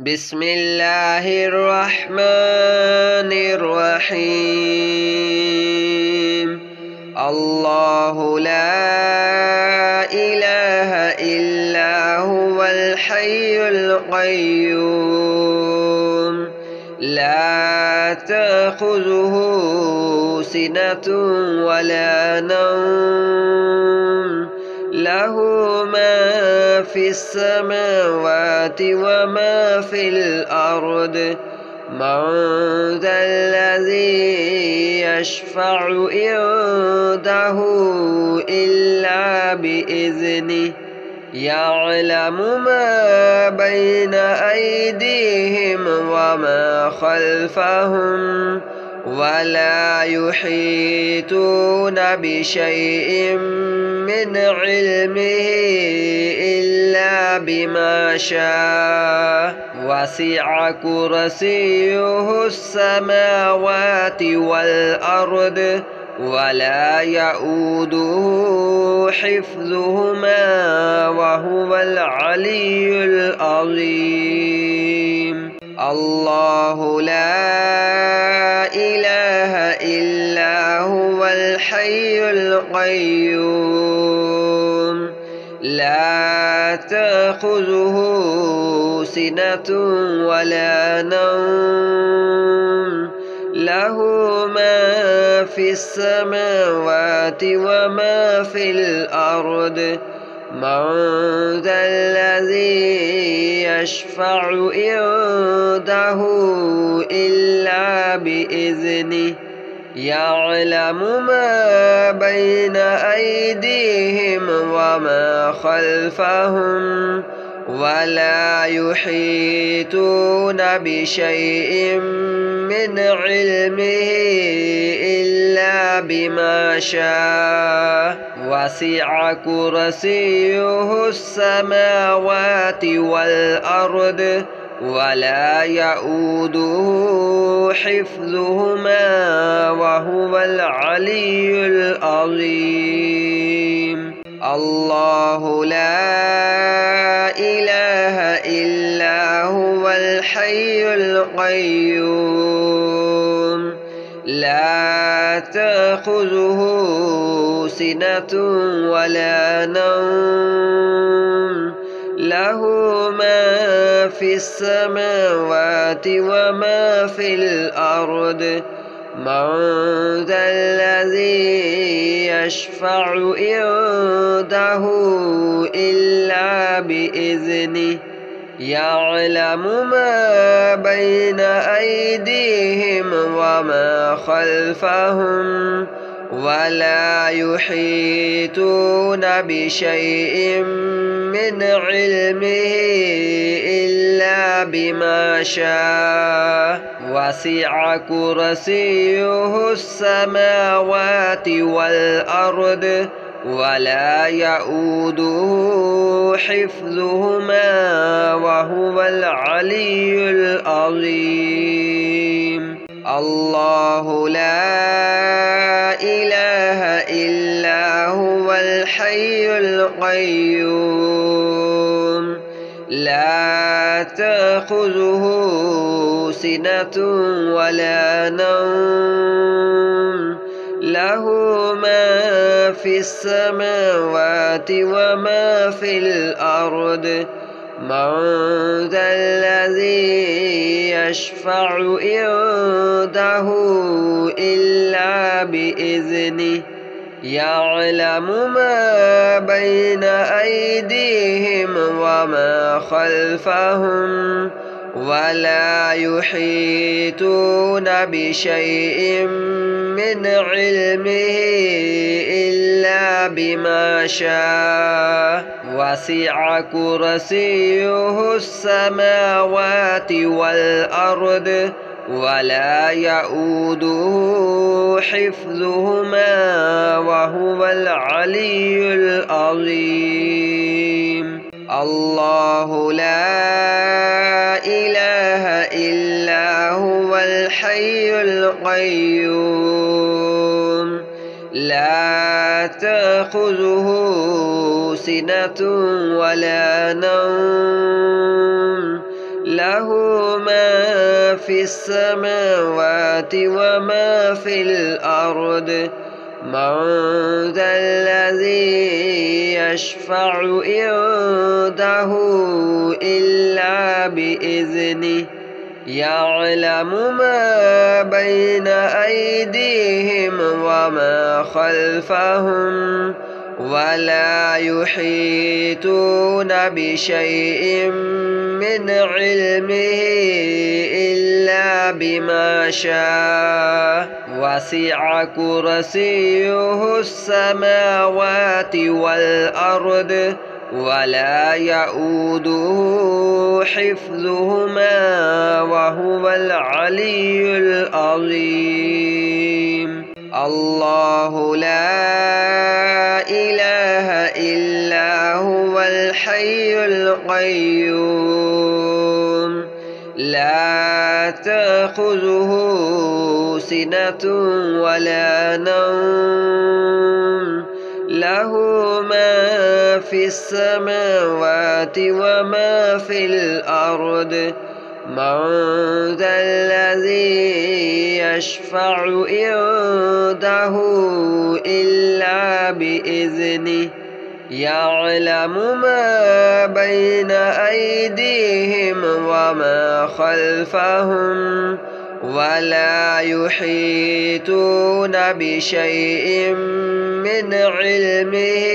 بسم الله الرحمن الرحيم. الله لا إله إلا هو الحي القيوم لا تأخذه سنة ولا نوم له ما في السماوات وما في الأرض من ذا الذي يشفع عنده إلا بإذنه يعلم ما بين أيديهم وما خلفهم ولا يحيطون بشيء من علمه إلا بما شاء وسع كرسيه السماوات والأرض ولا يؤوده حفظهما وهو العلي العظيم. الله لا إله إلا هو الحي القيوم لا تأخذه سنة ولا نوم له ما في السماوات وما في الأرض من ذا الذي يشفع عنده إلا بإذنه يعلم ما بين أيديهم وما خلفهم ولا يحيطون بشيء من علمه إلا بما شاء وسع كرسيه السماوات والأرض ولا يؤوده حفظهما وهو العلي العظيم. الله لا إله إلا هو الحي القيوم لا تأخذه سنة ولا نوم له ما في السماوات وما في الأرض من ذا الذي يشفع عنده إلا بإذنه يعلم ما بين أيديهم وما خلفهم ولا يحيطون بشيء من علمه إلا بما شاء وسع كرسيه السماوات والأرض ولا يؤوده حفظهما وهو العلي العظيم. الله لا إله إلا هو الحي القيوم لا تأخذه سنة ولا نوم له ما في السماوات وما في الأرض من ذا الذي يشفع عنده إلا بإذنه يعلم ما بين أيديهم وما خلفهم ولا يحيطون بشيء من علمه إلا بما شاء وسع كرسيه السماوات والأرض ولا يؤوده حفظهما وهو العلي العظيم. الله لا إله إلا هو الحي القيوم لا تأخذه سنة ولا نوم له ما في السماوات وما في الأرض من ذا الذي يشفع عنده إلا بإذنه يعلم ما بين أيديهم وما خلفهم ولا يحيطون بشيء من علمه إلا بما شاء وسع كرسيه السماوات والأرض ولا يؤوده حفظهما وهو العلي العظيم الله لا إله إلا هو الحي القيوم لا تأخذه سنة ولا نوم له ما في السماوات وما في الأرض من ذا الذي يشفع عنده إلا بإذنه يعلم ما بين أيديهم وما خلفهم ولا يحيطون بشيء من علمه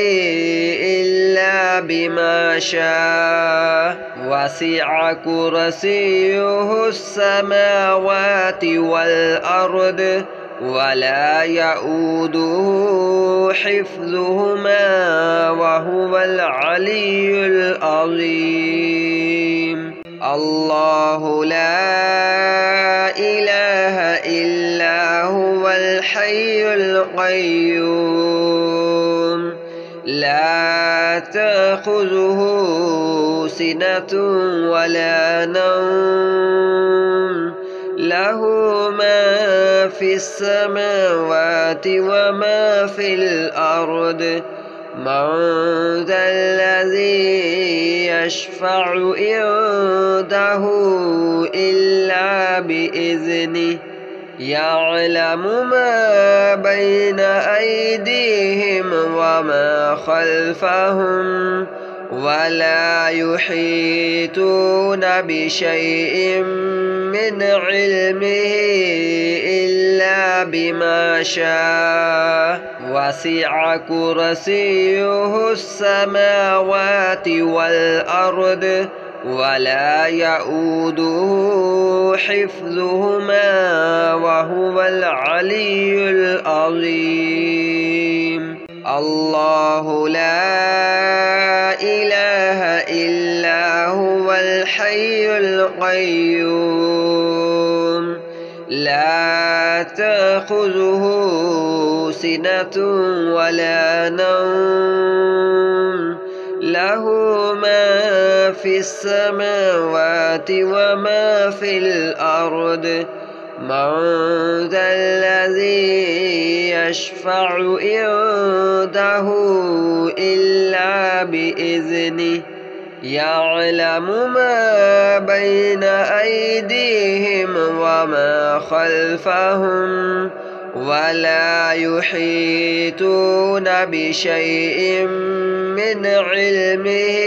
إلا بما شاء وسع كرسيه السماوات والأرض ولا يؤوده حفظهما وهو العلي العظيم الله لا إله إلا هو الحي القيوم لا تأخذه سنة ولا نوم له ما في السماوات وما في الأرض من ذا الذي يشفع عنده إلا بإذنه يعلم ما بين أيديهم وما خلفهم ولا يحيطون بشيء من علمه إلا بما شاء وسع كرسيه السماوات والأرض ولا يؤوده حفظهما وهو العلي العظيم الله لا إله إلا هو الحي القيوم لا تأخذه سنة ولا نوم له ما في السماوات وما في الأرض من ذا الذي يشفع عنده إلا بإذنه يعلم ما بين أيديهم وما خلفهم ولا يحيطون بشيء من علمه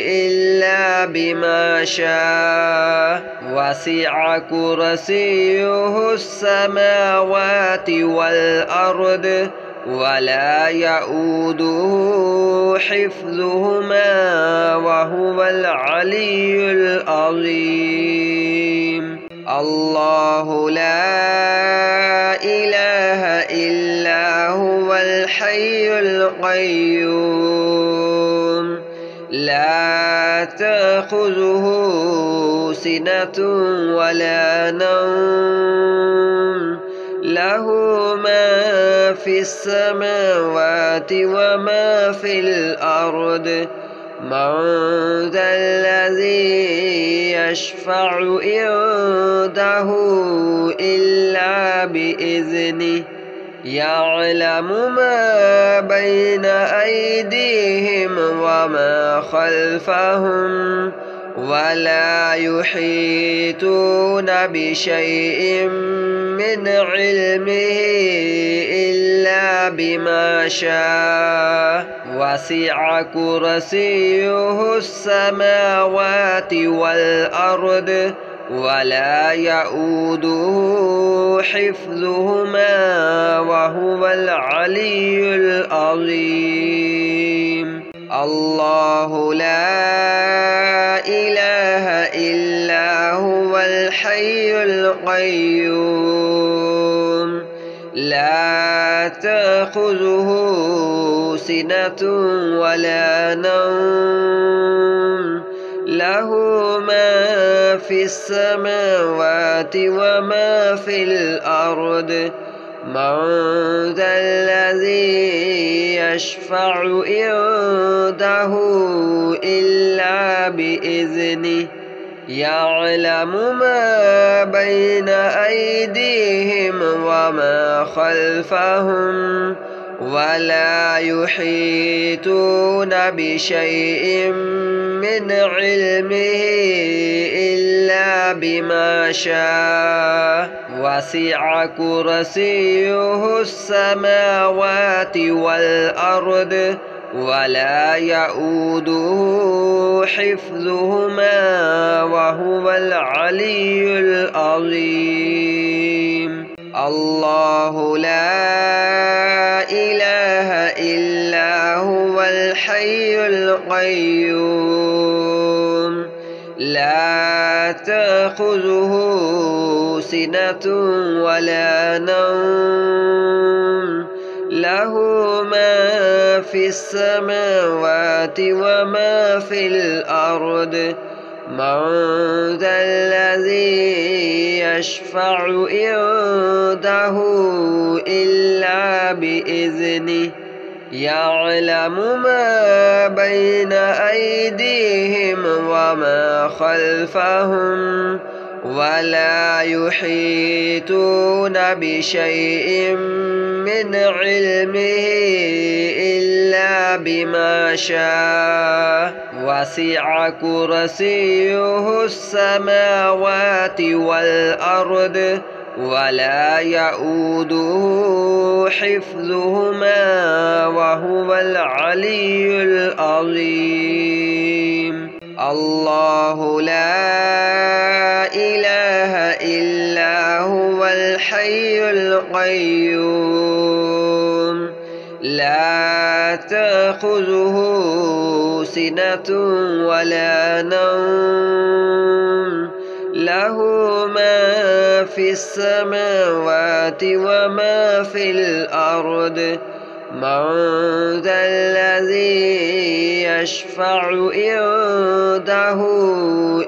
إلا بما شاء وسع كرسيه السماوات والأرض ولا يؤوده حفظهما وهو العلي العظيم الله لا إله إلا هو الحي القيوم لا تأخذه سنة ولا نوم له ما في السماوات وما في الأرض من ذا الذي يشفع عنده إلا بإذنه يعلم ما بين أيديهم وما خلفهم ولا يحيطون بشيء من علمه إلا بما شاء وسع كرسيه السماوات والأرض ولا يؤوده حفظهما وهو العلي العظيم. الله لا إله إلا هو الحي القيوم لا تأخذه سنة ولا نوم له ما في السماوات وما في الأرض من ذا الذي يشفع عنده إلا بإذنه يعلم ما بين أيديهم وما خلفهم ولا يحيطون بشيء من علمه إلا بما شاء وسع كرسيه السماوات والأرض ولا يؤوده حفظهما وهو العلي العظيم. الله لا إله إلا هو الحي القيوم لا تأخذه سنة ولا نوم له ما في السماوات وما في الأرض من ذا الذي يشفع عنده إلا بإذنه يعلم ما بين أيديهم وما خلفهم ولا يحيطون بشيء من علمه إلا بما شاء وسع كرسيه السماوات والأرض ولا يؤوده حفظهما وهو العلي العظيم. الله لا إله إلا هو الحي القيوم لا تأخذه سنة ولا نوم له ما في السماوات وما في الأرض من ذا الذي يشفع عنده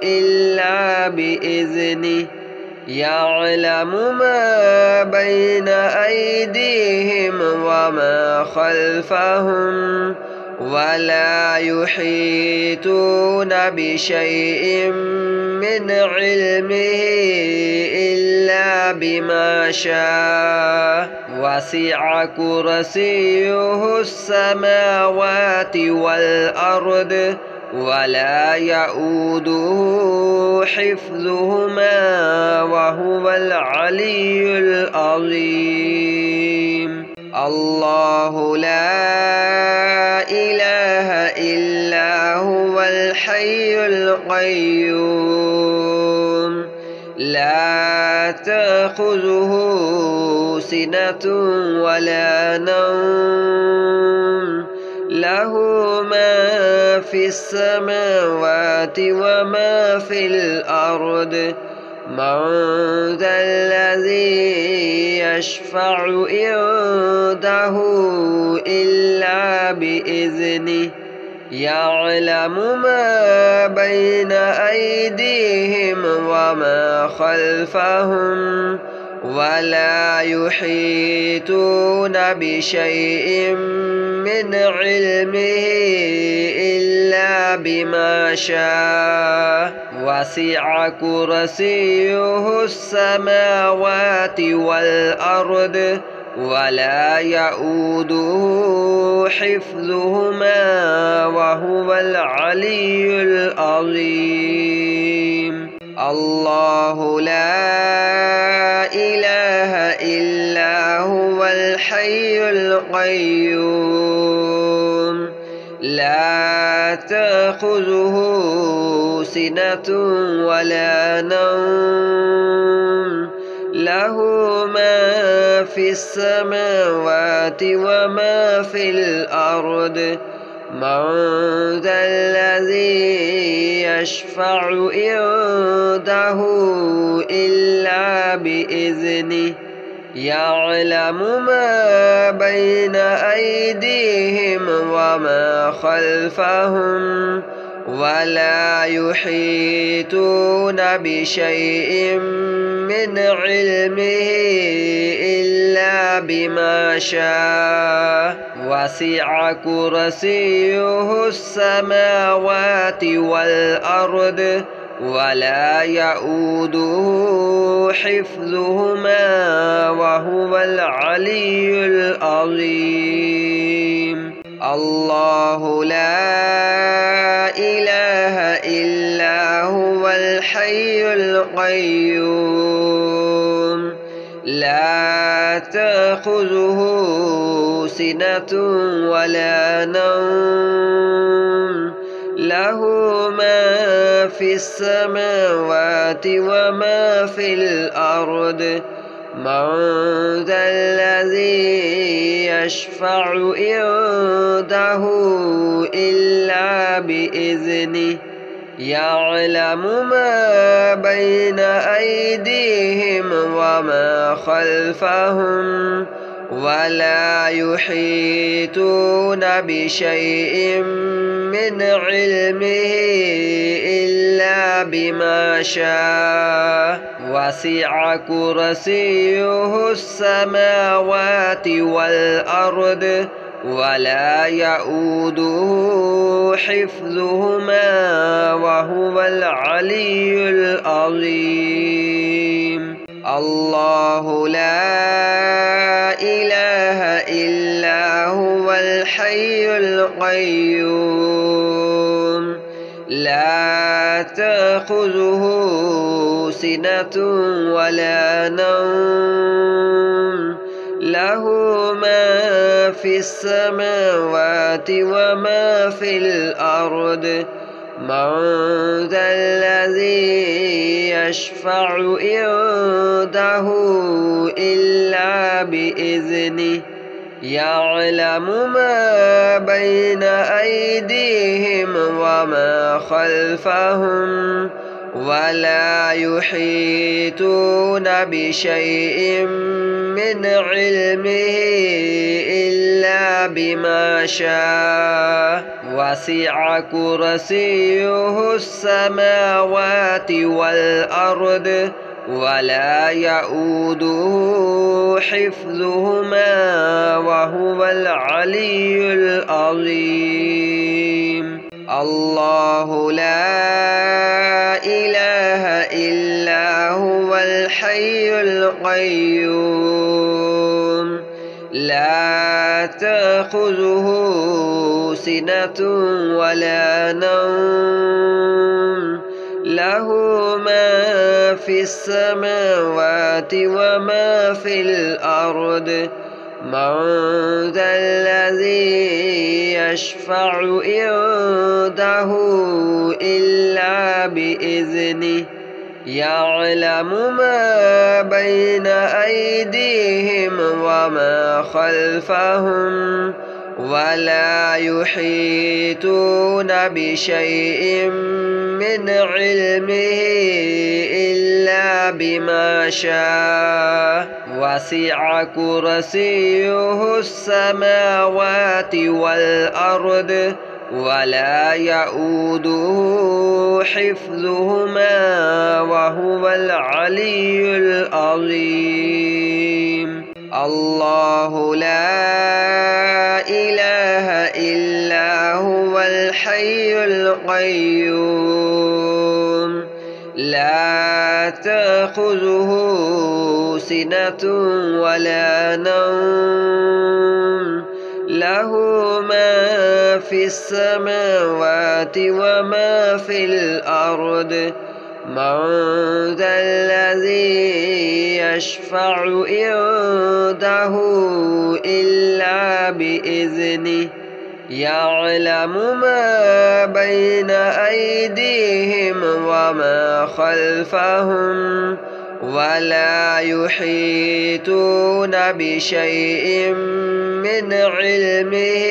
إلا بإذنه يعلم ما بين أيديهم وما خلفهم ولا يحيطون بشيء من علمه إلا بما شاء وسع كرسيه السماوات والأرض ولا يؤوده حفظهما وهو العلي العظيم. الله لا إله إلا هو الحي القيوم لا تأخذه سنة ولا نوم له ما في السماوات وما في الأرض من ذا الذي يشفع عنده إلا بإذنه يعلم ما بين أيديهم وما خلفهم ولا يحيطون بشيء من علمه إلا بما شاء وسع كرسيه السماوات والأرض ولا يؤوده حفظهما وهو العلي العظيم. الله لا إله إلا هو الحي القيوم لا تأخذه سنة ولا نوم له ما في السماوات وما في الأرض من ذا الذي يشفع عنده إلا بإذنه يعلم ما بين أيديهم وما خلفهم ولا يحيطون بشيء من علمه إلا بما شاء وسع كرسيه السماوات والأرض ولا يؤوده حفظهما وهو العلي العظيم. الله لا إله إلا هو الحي القيوم لا تأخذه سنة ولا نوم له ما في السماوات وما في الأرض من ذا الذي يشفع عنده إلا بإذنه يعلم ما بين أيديهم وما خلفهم ولا يحيطون بشيء من علمه إلا بما شاء وسع كرسيه السماوات والأرض ولا يؤوده حفظهما وهو العلي العظيم. الله لا إله إلا هو الحي القيوم لا تأخذه سنة ولا نوم له ما في السماوات وما في الأرض من ذا الذي يشفع عنده إلا بإذنه يعلم ما بين أيديهم وما خلفهم ولا يحيطون بشيء من علمه إلا بما شاء وسع كرسيه السماوات والأرض ولا يؤوده حفظهما وهو العلي العظيم. الله لا إله إلا هو الحي القيوم لا تأخذه سنة ولا نوم له ما في السماوات وما في الأرض من ذا الذي يشفع عنده إلا بإذنه يعلم ما بين أيديهم وما خلفهم ولا يحيطون بشيء من علمه إلا بما شاء وسع كرسيه السماوات والأرض ولا يؤوده حفظهما وهو العلي العظيم. الله لا إله إلا هو الحي القيوم لا تأخذه سنة ولا نوم له ما في السماوات وما في الأرض من ذا الذي يشفع عنده إلا بإذنه يعلم ما بين أيديهم وما خلفهم ولا يحيطون بشيء من علمه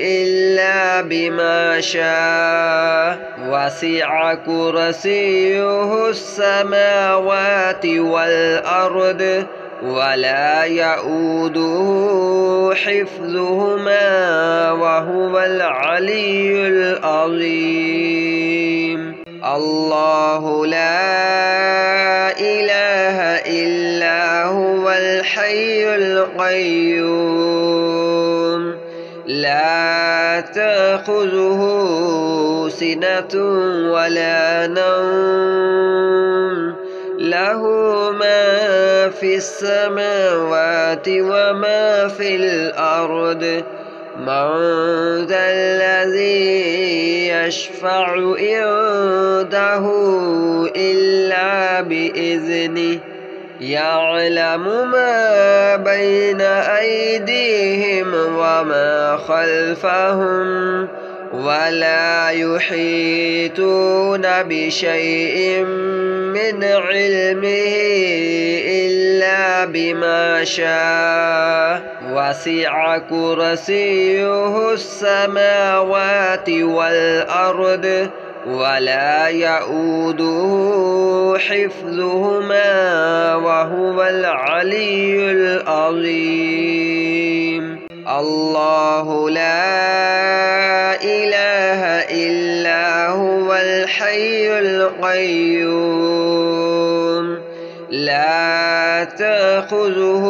إلا بما شاء وسع كرسيه السماوات والأرض ولا يؤوده حفظهما وهو العلي العظيم الله لا إله إلا هو الحي القيوم لا تأخذه سنة ولا نوم له ما في السماوات وما في الأرض من ذا الذي يشفع عنده إلا بإذنه يعلم ما بين أيديهم وما خلفهم ولا يحيطون بشيء من علمه إلا بما شاء وسع كرسيه السماوات والأرض ولا يؤوده حفظهما وهو العلي العظيم الله لا إله إلا هو الحي القيوم لا تأخذه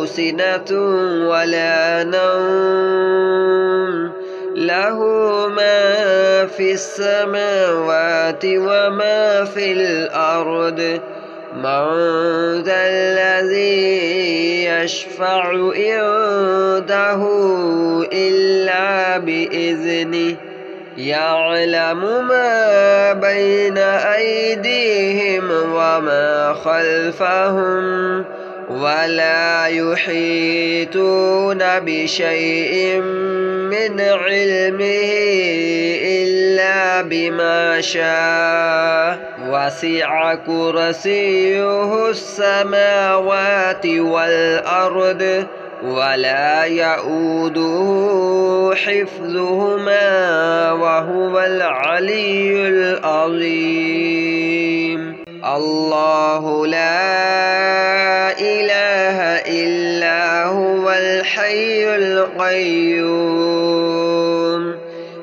سنة ولا نوم له ما في السماوات وما في الأرض من ذا الذي يشفع عنده إلا بإذنه يعلم ما بين أيديهم وما خلفهم ولا يحيطون بشيء من علمه إلا بما شاء وسع كرسيه السماوات والأرض ولا يؤوده حفظهما وهو العلي العظيم الله لا إله إلا هو الحي القيوم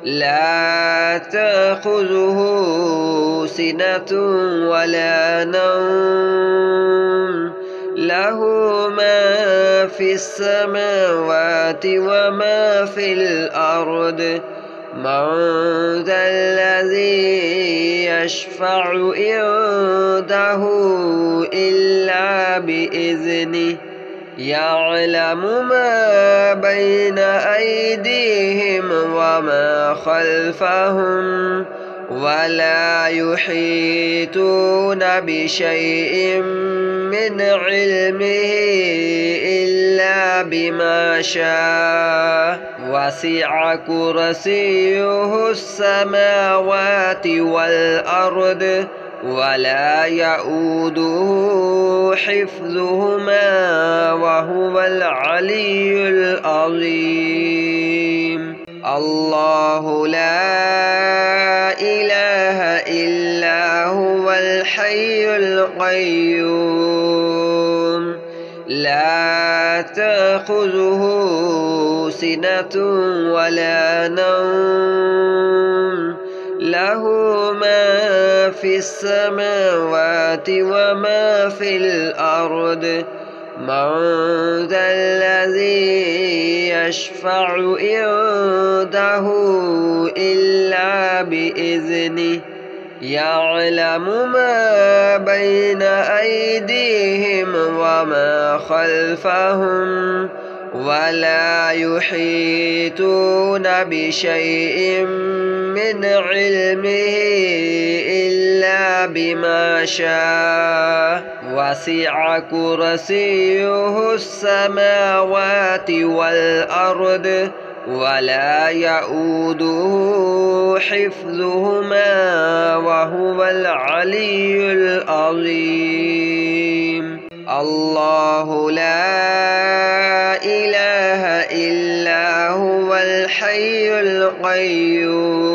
لا تأخذه سنة ولا نوم له ما في السماوات وما في الأرض من ذا الذي يشفع عنده إلا بإذنه يعلم ما بين أيديهم وما خلفهم ولا يحيطون بشيء من علمه إلا بما شاء وسع كرسيه السماوات والأرض ولا يؤوده حفظهما وهو العلي العظيم الله لا إله إلا هو الحي القيوم لا تأخذه سنة ولا نوم له ما في السماوات وما في الأرض من ذا الذي يشفع عنده إلا بإذنه يعلم ما بين أيديهم وما خلفهم ولا يحيطون بشيء من علمه إلا بما شاء وسع كرسيه السماوات والأرض ولا يؤوده حفظهما وهو العلي العظيم. الله لا إله إلا هو الحي القيوم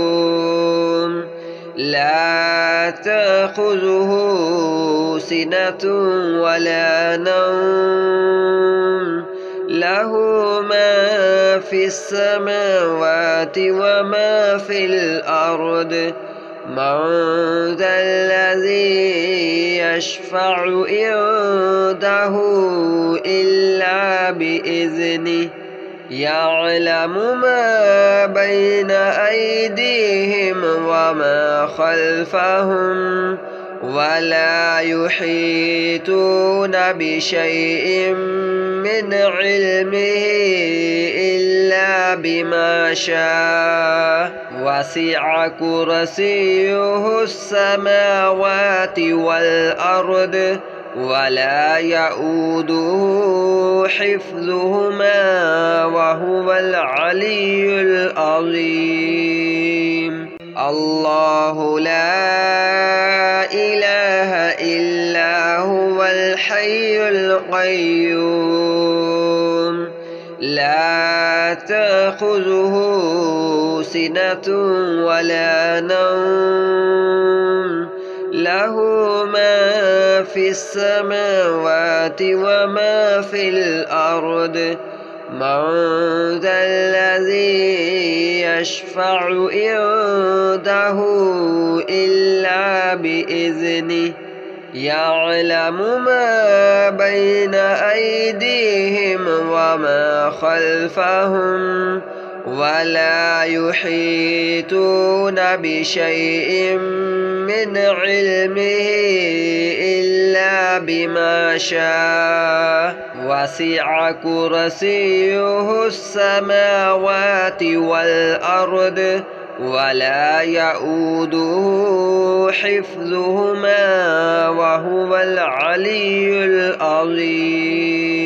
لا تأخذه سنة ولا نوم له ما في السماوات وما في الأرض من ذا الذي يشفع عنده إلا بإذنه يعلم ما بين أيديهم وما خلفهم ولا يحيطون بشيء من علمه إلا بما شاء وسع كرسيه السماوات والأرض ولا يؤوده حفظهما وهو العلي العظيم. الله لا إله إلا هو الحي القيوم لا تأخذه سنة ولا نوم له ما في السماوات وما في الأرض من ذا الذي يشفع عنده إلا بإذنه يعلم ما بين أيديهم وما خلفهم ولا يحيطون بشيء من علمه إلا بما شاء وسع كرسيه السماوات والأرض ولا يؤوده حفظهما وهو العلي العظيم.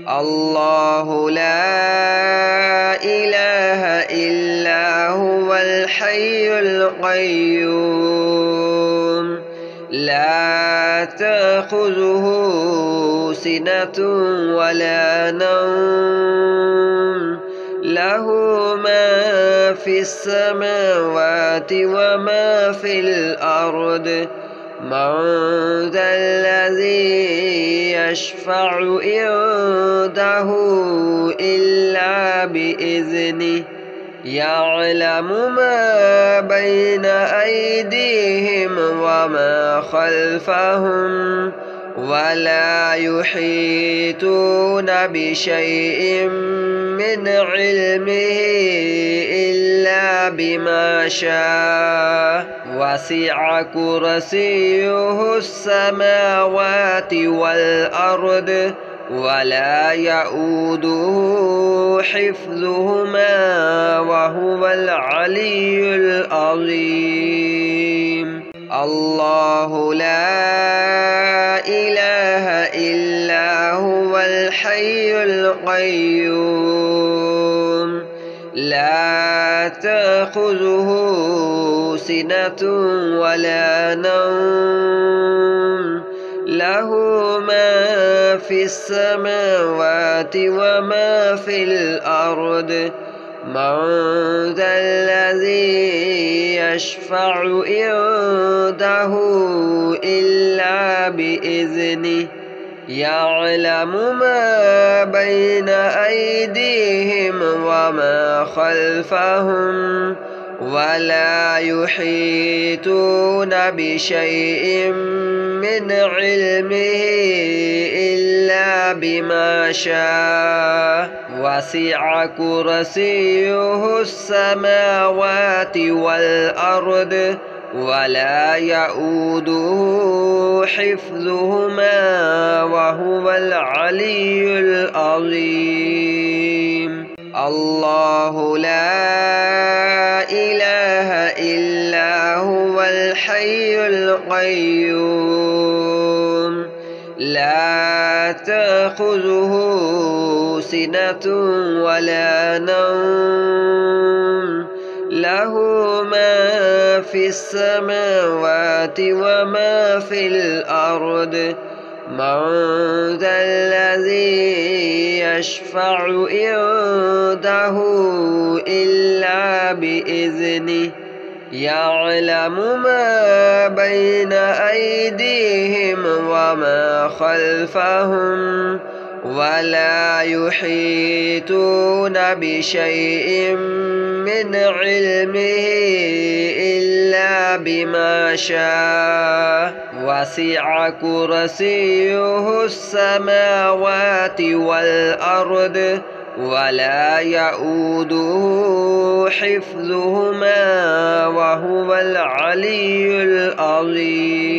الله لا إله إلا هو الحي القيوم لا تأخذه سنة ولا نوم له ما في السماوات وما في الأرض من ذا الذي يشفع عنده إلا بإذنه يعلم ما بين أيديهم وما خلفهم ولا يحيطون بشيء من علمه إلا بما شاء وسع كرسيه السماوات والأرض ولا يؤوده حفظهما وهو العلي العظيم. الله لا إله إلا هو الحي القيوم لا تأخذه سنة ولا نوم له ما في السماوات وما في الأرض من ذا الذي يشفع عنده إلا بإذنه يعلم ما بين أيديهم وما خلفهم ولا يحيطون بشيء من علمه إلا بما شاء وسع كرسيه السماوات والأرض ولا يؤوده حفظهما وهو العلي العظيم. الله لا إله إلا هو الحي القيوم لا تأخذه سنة ولا نوم له ما في السماوات وما في الأرض من ذا الذي يشفع عنده إلا بإذنه يعلم ما بين أيديهم وما خلفهم ولا يحيطون بشيء من علمه إلا بما شاء وسع كرسيه السماوات والأرض ولا يؤوده حفظهما وهو العلي العظيم.